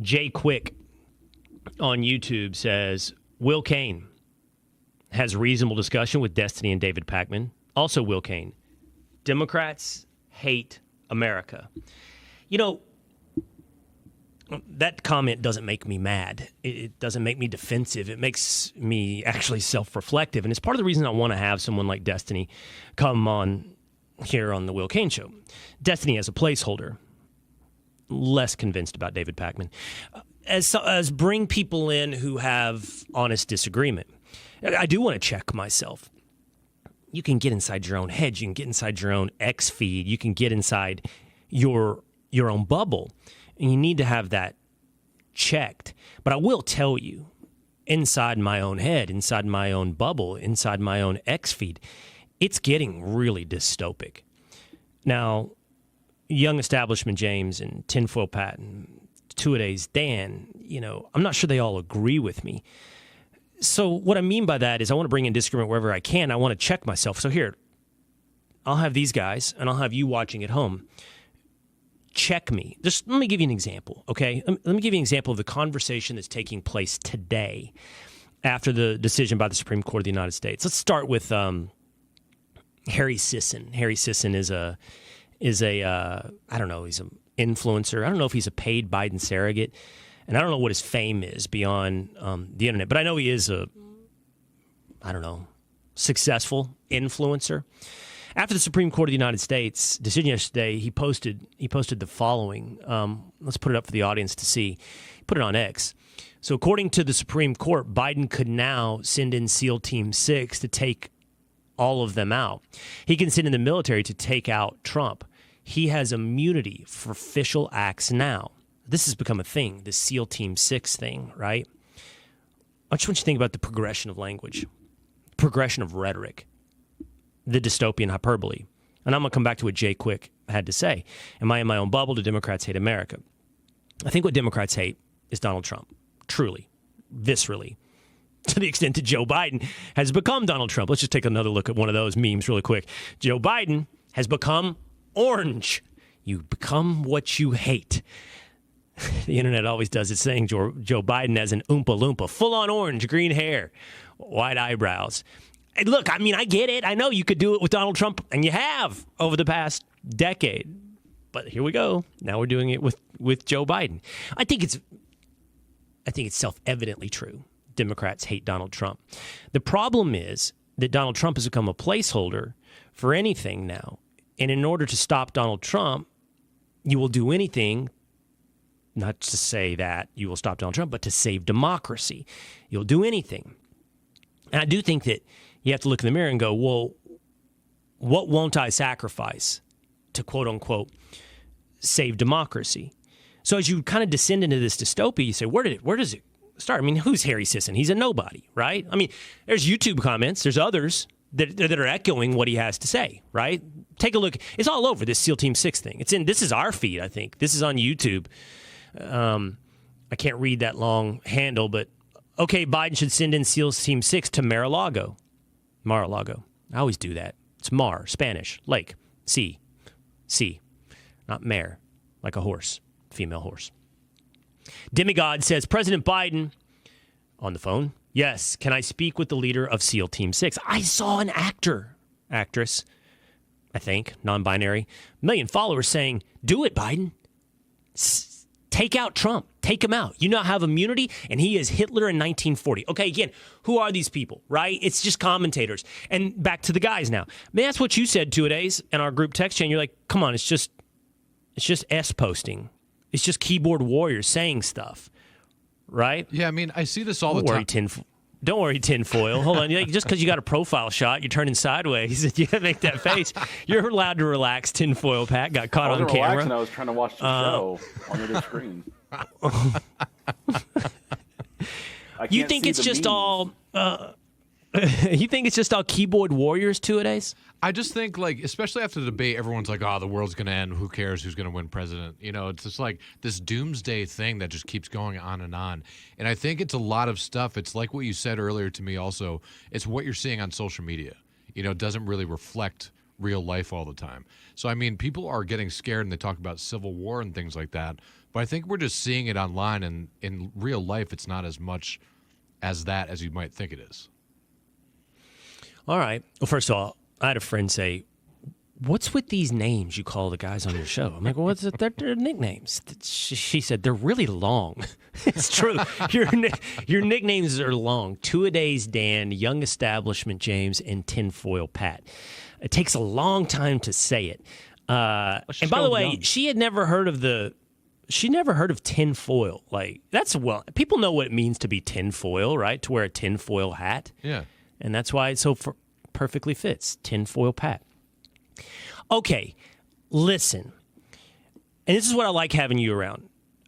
Jay Quick on YouTube says, Will Cain has reasonable discussion with Destiny and David Pakman. Also, Will Cain, Democrats hate America. You know, that comment doesn't make me mad. It doesn't make me defensive. It makes me actually self-reflective. And it's part of the reason I want to have someone like Destiny come on here on the Will Cain Show. Destiny as a placeholder. Less convinced about David Pakman. As bring people in who have honest disagreement. I do want to check myself. You can get inside your own head. You can get inside your own X feed. You can get inside your own bubble. And you need to have that checked. But I will tell you, inside my own head, inside my own bubble, inside my own X feed, it's getting really dystopic. Now, Young Establishment James and Tinfoil Pat and Two-A-Days Dan, you know, I'm not sure they all agree with me. So what I mean by that is I want to bring in disagreement wherever I can. I want to check myself. So here, I'll have these guys, and I'll have you watching at home. Check me. Just let me give you an example, okay? Let me give you an example of the conversation that's taking place today after the decision by the Supreme Court of the United States. Let's start with Harry Sisson. Harry Sisson is a I don't know, he's an influencer. I don't know if he's a paid Biden surrogate, and I don't know what his fame is beyond the internet, but I know he is successful influencer. After the Supreme Court of the United States decision yesterday, he posted the following. Let's put it up for the audience to see. He put it on X. So according to the Supreme Court, Biden could now send in SEAL Team 6 to take all of them out. He can send in the military to take out Trump. He has immunity for official acts now. This has become a thing, this SEAL Team 6 thing, right? I just want you to think about the progression of language, progression of rhetoric, the dystopian hyperbole. And I'm going to come back to what Jay Quick had to say. Am I in my own bubble? Do Democrats hate America? I think what Democrats hate is Donald Trump, truly, viscerally, to the extent that Joe Biden has become Donald Trump. Let's just take another look at one of those memes really quick. Joe Biden has become orange. You become what you hate. The internet always does its thing. Joe Biden as an Oompa Loompa, full-on orange, green hair, white eyebrows. And look, I mean, I get it. I know you could do it with Donald Trump, and you have over the past decade. But here we go. Now we're doing it with Joe Biden. I think it's self-evidently true. Democrats hate Donald Trump. The problem is that Donald Trump has become a placeholder for anything now. And in order to stop Donald Trump, you will do anything, not to say that you will stop Donald Trump, but to save democracy. You'll do anything. And I do think that you have to look in the mirror and go, well, what won't I sacrifice to, quote unquote, save democracy? So as you kind of descend into this dystopia, you say, where does it start? I mean, who's Harry Sisson? He's a nobody, right? I mean, there's YouTube comments. There's others that are echoing what he has to say, right? Take a look. It's all over this SEAL Team 6 thing. This is our feed, I think. This is on YouTube. I can't read that long handle, but okay, Biden should send in SEAL Team 6 to Mar-a-Lago. Mar-a-Lago. I always do that. It's Mar, Spanish, lake, sea, not mare, like a horse, female horse. Demigod says, President Biden, on the phone, yes, can I speak with the leader of SEAL Team 6? I saw an actress, I think, non-binary, million followers saying, do it, Biden. Take out Trump. Take him out. You now have immunity, and he is Hitler in 1940. Okay, again, who are these people, right? It's just commentators. And back to the guys now. I mean, that's what you said 2 days in our group text chain. You're like, come on, it's just S-posting. It's just keyboard warriors saying stuff, right? Yeah, I mean, I see this all the time. Don't worry, tinfoil. Hold on. Just because you got a profile shot, you're turning sideways. You make that face. You're allowed to relax, tinfoil Pat. Got caught on camera. I was trying to watch the show on the big screen. You think it's just all... you think it's just all keyboard warriors 2 days? I just think, like, especially after the debate, everyone's like, oh, the world's going to end. Who cares who's going to win president? You know, it's just like this doomsday thing that just keeps going on. And I think it's a lot of stuff. It's like what you said earlier to me also. It's what you're seeing on social media. You know, it doesn't really reflect real life all the time. So, I mean, people are getting scared and they talk about civil war and things like that. But I think we're just seeing it online, and in real life, it's not as much as that as you might think it is. All right. Well, first of all, I had a friend say, "What's with these names you call the guys on your show?" I'm like, "Well, what's it? They're nicknames." She said, "They're really long." It's true. Your nicknames are long. Two-a-days Dan, Young Establishment James, and Tinfoil Pat. It takes a long time to say it. And by the way, young. she never heard of tinfoil. Like, people know what it means to be tinfoil, right? To wear a tinfoil hat. Yeah. And that's why it so perfectly fits. Tinfoil Pat. Okay, listen. And this is what I like having you around.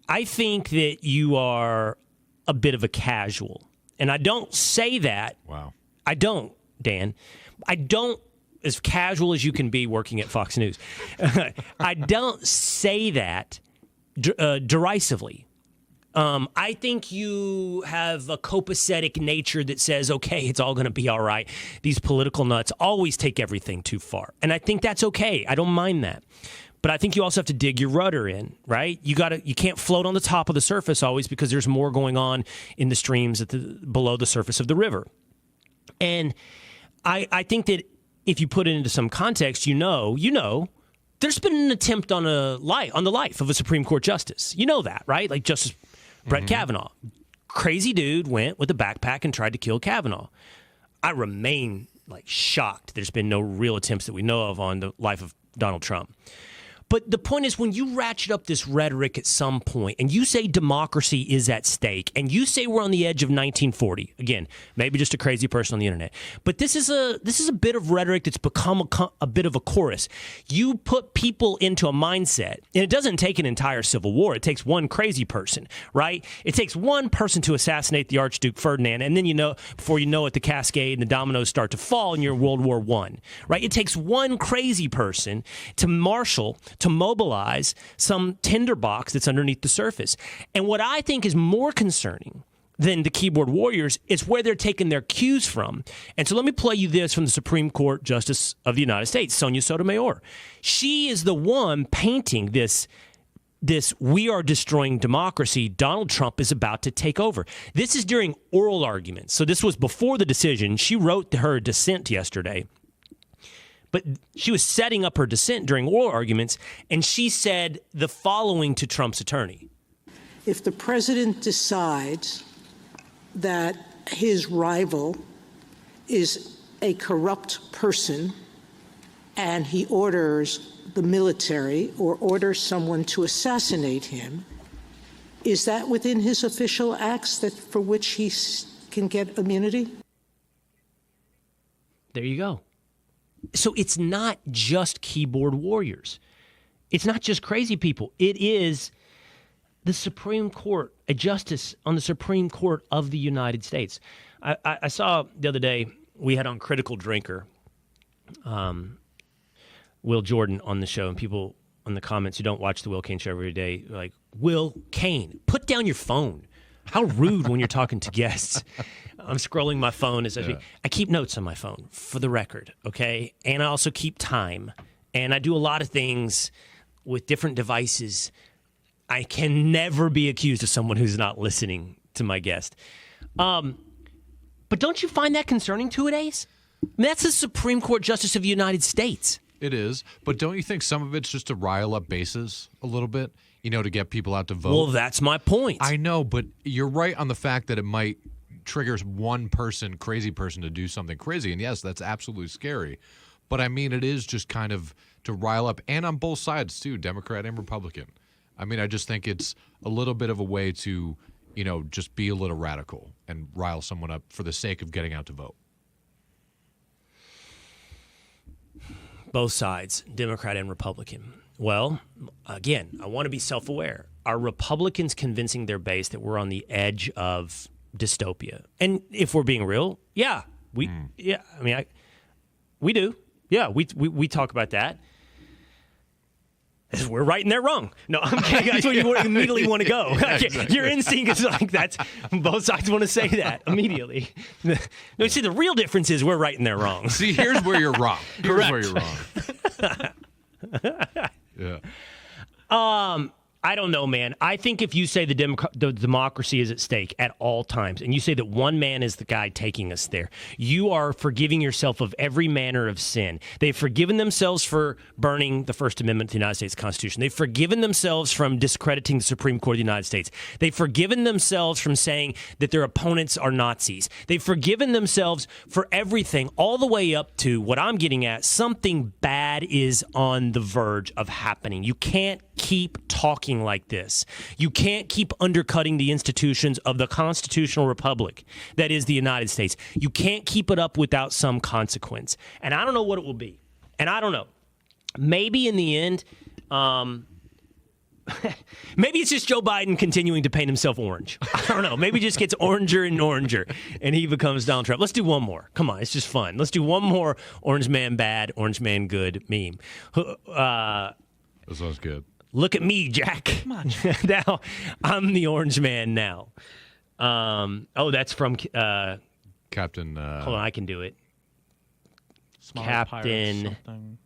I think that you are a bit of a casual. And I don't say that. Wow. I don't, Dan. I don't, as casual as you can be working at Fox News. I don't say that derisively. I think you have a copacetic nature that says, okay, it's all going to be all right. These political nuts always take everything too far. And I think that's okay. I don't mind that. But I think you also have to dig your rudder in, right? You can't float on the top of the surface always, because there's more going on in the streams below the surface of the river. And I think that if you put it into some context, you know, there's been an attempt on the life of a Supreme Court justice. You know that, right? Like Justice Brett Kavanaugh. Crazy dude went with a backpack and tried to kill Kavanaugh. I remain shocked there's been no real attempts that we know of on the life of Donald Trump. But the point is, when you ratchet up this rhetoric at some point and you say democracy is at stake and you say we're on the edge of 1940, again, maybe just a crazy person on the internet, but this is a bit of rhetoric that's become a bit of a chorus. You put people into a mindset, and it doesn't take an entire civil war. It takes one crazy person, right? It takes one person to assassinate the Archduke Ferdinand, and then before you know it, the cascade and the dominoes start to fall and you're in World War I, right? It takes one crazy person to mobilize some tinderbox that's underneath the surface. And what I think is more concerning than the keyboard warriors is where they're taking their cues from. And so let me play you this from the Supreme Court Justice of the United States, Sonia Sotomayor. She is the one painting this we are destroying democracy. Donald Trump is about to take over. This is during oral arguments. So this was before the decision. She wrote her dissent yesterday. But she was setting up her dissent during oral arguments, and she said the following to Trump's attorney. If the president decides that his rival is a corrupt person and he orders the military or orders someone to assassinate him, is that within his official acts for which he can get immunity? There you go. So it's not just keyboard warriors. It's not just crazy people. It is the Supreme Court, a justice on the Supreme Court of the United States. I saw the other day, we had on Critical Drinker, Will Jordan on the show, and people in the comments who don't watch the Will Cain Show every day are like, Will Cain, put down your phone. How rude when you're talking to guests. I'm scrolling my phone as I speak. I keep notes on my phone, for the record, okay? And I also keep time. And I do a lot of things with different devices. I can never be accused of someone who's not listening to my guest. But don't you find that concerning, two-a-days? I mean, that's the Supreme Court Justice of the United States. It is. But don't you think some of it's just to rile up bases a little bit? To get people out to vote. Well, that's my point. I know, but you're right on the fact that it might trigger one person, crazy person, to do something crazy. And yes, that's absolutely scary. But I mean, it is just kind of to rile up, and on both sides too, Democrat and Republican. I mean, I just think it's a little bit of a way to, just be a little radical and rile someone up for the sake of getting out to vote. Both sides, Democrat and Republican. Well, again, I want to be self-aware. Are Republicans convincing their base that we're on the edge of dystopia? And if we're being real, we do. Yeah, we talk about that. We're right and they're wrong. No, I'm kidding. That's where you immediately want to go. Exactly. Your instinct is like that's. Both sides want to say that immediately. No, see, the real difference is we're right and they're wrong. See, here's where you're wrong. Here's Correct. where you're wrong. Yeah. I don't know, man. I think if you say the democracy is at stake at all times, and you say that one man is the guy taking us there, you are forgiving yourself of every manner of sin. They've forgiven themselves for burning the First Amendment to the United States Constitution. They've forgiven themselves from discrediting the Supreme Court of the United States. They've forgiven themselves from saying that their opponents are Nazis. They've forgiven themselves for everything, all the way up to what I'm getting at. Something bad is on the verge of happening. You can't keep talking like this. You can't keep undercutting the institutions of the constitutional republic that is the United States. You can't keep it up without some consequence. And I don't know what it will be. And I don't know. Maybe in the end, maybe it's just Joe Biden continuing to paint himself orange. I don't know. Maybe it just gets oranger and oranger, and he becomes Donald Trump. Let's do one more. Come on, it's just fun. Let's do one more orange man bad, orange man good meme. That sounds good. Look at me, Jack. Come on. Now, I'm the orange man now. That's from Captain. hold on, I can do it. Smart Captain. Pirates, something.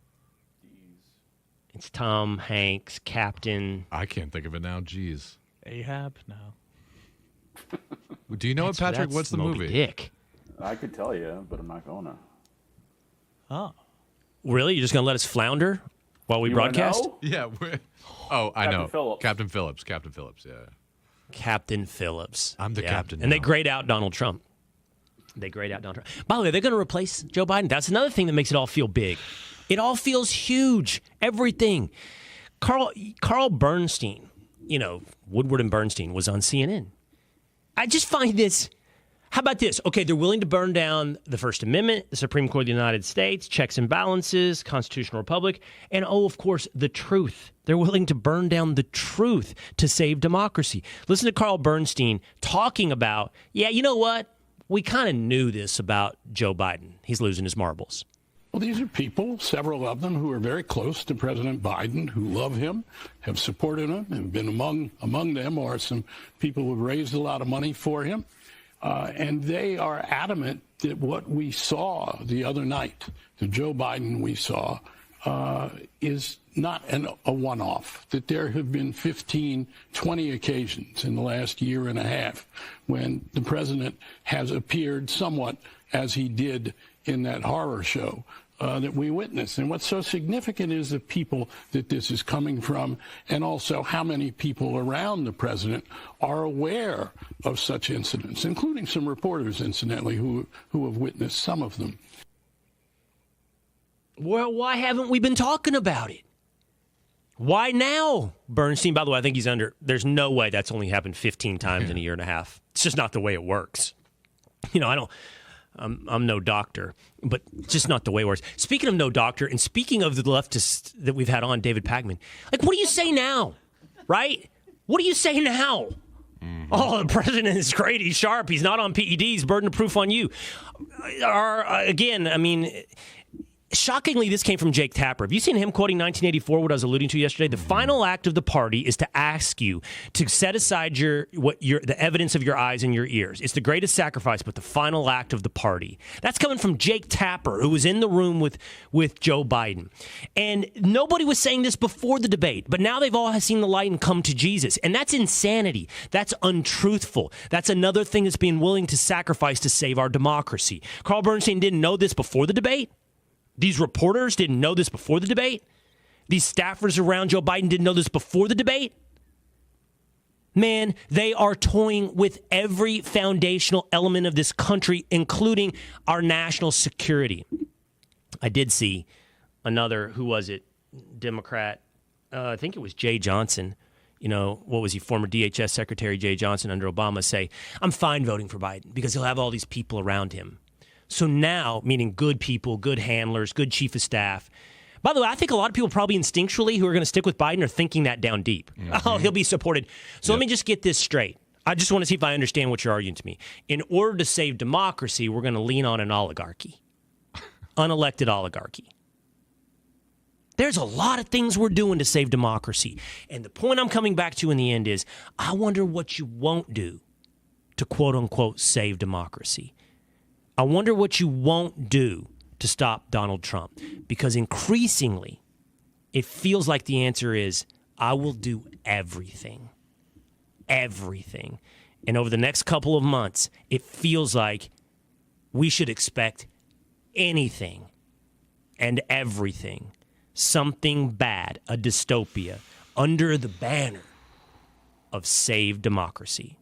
It's Tom Hanks, Captain. I can't think of it now. Jeez. Ahab? No. Do you know it, Patrick? That's What's the Moby movie? Dick. I could tell you, but I'm not gonna. Really? You're just going to let us flounder while we You wanna broadcast? know? Yeah. I know. Phillips. Captain Phillips. Captain Phillips. Yeah. Captain Phillips. I'm the captain And they now. grade out Donald Trump. By the way, they're going to replace Joe Biden. That's another thing that makes it all feel big. It all feels huge. Everything. Carl Bernstein, Woodward and Bernstein was on CNN. I just find this. How about this? Okay, they're willing to burn down the First Amendment, the Supreme Court of the United States, checks and balances, constitutional republic, and of course, the truth. They're willing to burn down the truth to save democracy. Listen to Carl Bernstein talking about, you know what? We kind of knew this about Joe Biden. He's losing his marbles. Well, these are people, several of them, who are very close to President Biden, who love him, have supported him, and been among them are some people who have raised a lot of money for him. And they are adamant that what we saw the other night, the Joe Biden we saw, is not a one-off, that there have been 15, 20 occasions in the last year and a half when the president has appeared somewhat as he did in that horror show that we witnessed. And what's so significant is the people that this is coming from, and also how many people around the president are aware of such incidents, including some reporters, incidentally, who have witnessed some of them. Well, why haven't we been talking about it? Why now? Bernstein, by the way, I think he's there's no way that's only happened 15 times in a year and a half. It's just not the way it works. I'm no doctor, but it's just not the way it works. Speaking of no doctor, and speaking of the leftists that we've had on, David Pagman, what do you say now, right? What do you say now? Mm-hmm. Oh, the president is great. He's sharp. He's not on PEDs. Burden of proof on you. Shockingly, this came from Jake Tapper. Have you seen him quoting 1984, what I was alluding to yesterday? The final act of the party is to ask you to set aside the evidence of your eyes and your ears. It's the greatest sacrifice, but the final act of the party. That's coming from Jake Tapper, who was in the room with Joe Biden. And nobody was saying this before the debate, but now they've all seen the light and come to Jesus. And that's insanity. That's untruthful. That's another thing that's being willing to sacrifice to save our democracy. Carl Bernstein didn't know this before the debate. These reporters didn't know this before the debate. These staffers around Joe Biden didn't know this before the debate. Man, they are toying with every foundational element of this country, including our national security. I did see another, who was it, Democrat, I think it was Jay Johnson, what was he, former DHS Secretary Jay Johnson under Obama, say, I'm fine voting for Biden because he'll have all these people around him. So now, meaning good people, good handlers, good chief of staff. By the way, I think a lot of people probably instinctually who are going to stick with Biden are thinking that down deep. Mm-hmm. Oh, he'll be supported. So Let me just get this straight. I just want to see if I understand what you're arguing to me. In order to save democracy, we're going to lean on an oligarchy, unelected oligarchy. There's a lot of things we're doing to save democracy. And the point I'm coming back to in the end is, I wonder what you won't do to quote unquote save democracy. I wonder what you won't do to stop Donald Trump, because increasingly it feels like the answer is, I will do everything. Everything. And over the next couple of months, it feels like we should expect anything and everything, something bad, a dystopia, under the banner of Save Democracy.